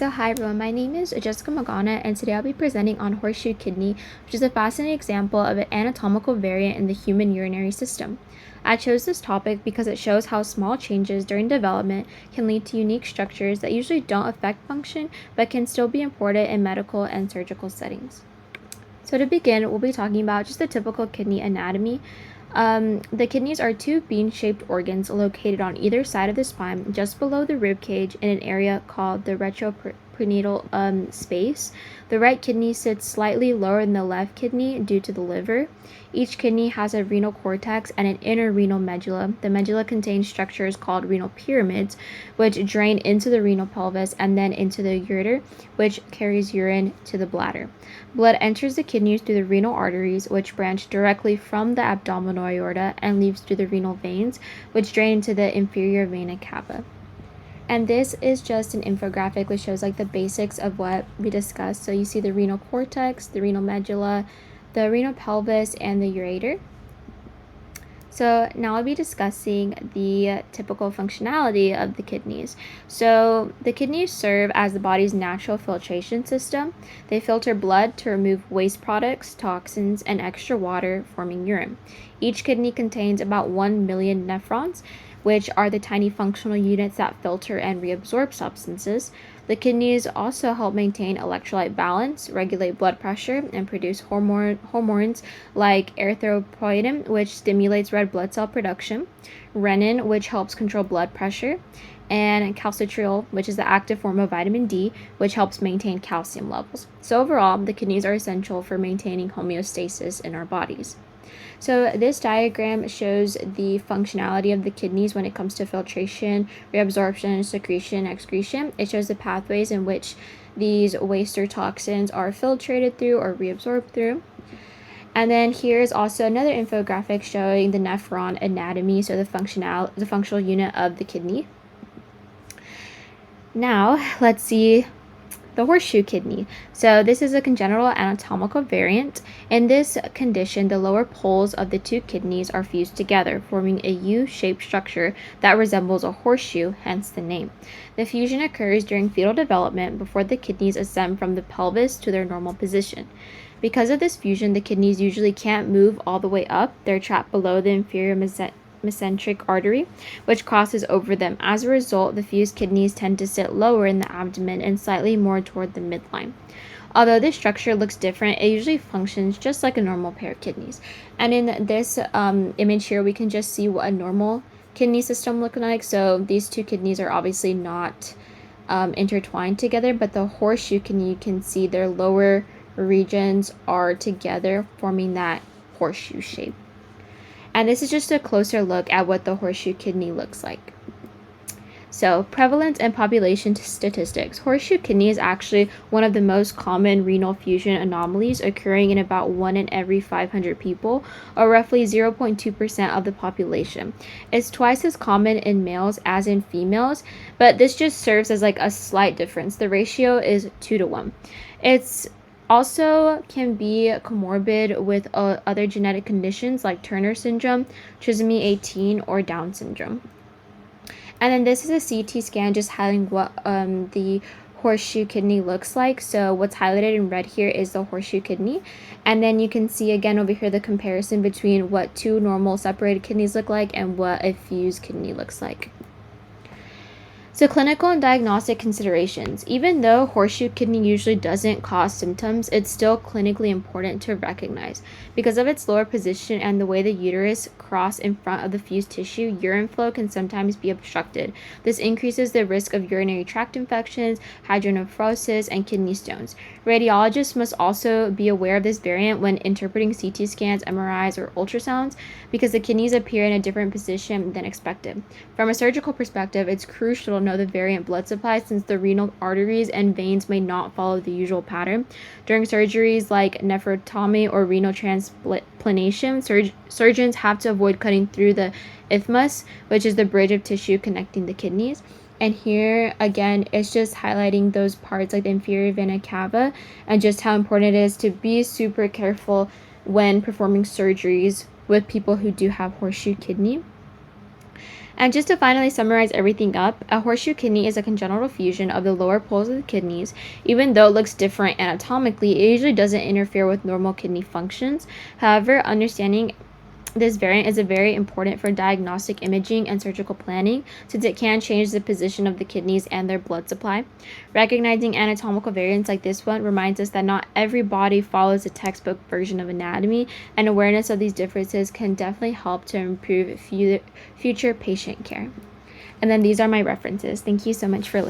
So hi everyone, my name is Jessica Magana, and today I'll be presenting on horseshoe kidney, which is a fascinating example of an anatomical variant in the human urinary system. I chose this topic because it shows how small changes during development can lead to unique structures that usually don't affect function but can still be important in medical and surgical settings. So to begin, we'll be talking about just the typical kidney anatomy. The kidneys are two bean-shaped organs located on either side of the spine, just below the rib cage in an area called the retroperitoneal space. The right kidney sits slightly lower than the left kidney due to the liver. Each kidney has a renal cortex and an inner renal medulla. The medulla contains structures called renal pyramids, which drain into the renal pelvis and then into the ureter, which carries urine to the bladder. Blood enters the kidneys through the renal arteries, which branch directly from the abdominal aorta and leaves through the renal veins, which drain into the inferior vena cava. And this is just an infographic which shows like the basics of what we discussed. So you see the renal cortex, the renal medulla, the renal pelvis, and the ureter. So now I'll be discussing the typical functionality of the kidneys. So the kidneys serve as the body's natural filtration system. They filter blood to remove waste products, toxins, and extra water, forming urine. Each kidney contains about 1 million nephrons, which are the tiny functional units that filter and reabsorb substances. The kidneys also help maintain electrolyte balance, regulate blood pressure, and produce hormones like erythropoietin, which stimulates red blood cell production, renin, which helps control blood pressure, and calcitriol, which is the active form of vitamin D, which helps maintain calcium levels. So overall, the kidneys are essential for maintaining homeostasis in our bodies. So this diagram shows the functionality of the kidneys when it comes to filtration, reabsorption, secretion, excretion. It shows the pathways in which these waste or toxins are filtrated through or reabsorbed through. And then here's also another infographic showing the nephron anatomy, so the functional unit of the kidney. Now let's see the horseshoe kidney. So this is a congenital anatomical variant. In this condition, the lower poles of the two kidneys are fused together, forming a U-shaped structure that resembles a horseshoe, hence the name. The fusion occurs during fetal development before the kidneys ascend from the pelvis to their normal position. Because of this fusion, the kidneys usually can't move all the way up. They're trapped below the inferior mesenteric artery, which crosses over them. As a result, the fused kidneys tend to sit lower in the abdomen and slightly more toward the midline. Although this structure looks different, it usually functions just like a normal pair of kidneys. And in this image here, we can just see what a normal kidney system looks like. So these two kidneys are obviously not intertwined together, but the horseshoe kidney, you can see their lower regions are together, forming that horseshoe shape. And this is just a closer look at what the horseshoe kidney looks like. So, prevalence and population statistics. Horseshoe kidney is actually one of the most common renal fusion anomalies, occurring in about 1 in every 500 people, or roughly 0.2% of the population. It's twice as common in males as in females, but this just serves as like a slight difference. The ratio is 2 to 1. It's also can be comorbid with other genetic conditions like Turner syndrome, trisomy 18, or Down syndrome. And then this is a CT scan just highlighting what the horseshoe kidney looks like. So what's highlighted in red here is the horseshoe kidney. And then you can see again over here the comparison between what two normal separated kidneys look like and what a fused kidney looks like. So clinical and diagnostic considerations. Even though horseshoe kidney usually doesn't cause symptoms, it's still clinically important to recognize. Because of its lower position and the way the uterus crosses in front of the fused tissue, urine flow can sometimes be obstructed. This increases the risk of urinary tract infections, hydronephrosis, and kidney stones. Radiologists must also be aware of this variant when interpreting CT scans, MRIs, or ultrasounds, because the kidneys appear in a different position than expected. From a surgical perspective, it's crucial to know the variant blood supply, since the renal arteries and veins may not follow the usual pattern. During surgeries like nephrectomy or renal transplantation, surgeons have to avoid cutting through the isthmus, which is the bridge of tissue connecting the kidneys. And here again, it's just highlighting those parts like the inferior vena cava and just how important it is to be super careful when performing surgeries with people who do have horseshoe kidney. And just to finally summarize everything up, a horseshoe kidney is a congenital fusion of the lower poles of the kidneys. Even though it looks different anatomically, it usually doesn't interfere with normal kidney functions. However, understanding this variant is very important for diagnostic imaging and surgical planning since it can change the position of the kidneys and their blood supply. Recognizing anatomical variants like this one reminds us that not every body follows a textbook version of anatomy, and awareness of these differences can definitely help to improve future patient care. And then these are my references. Thank you so much for listening.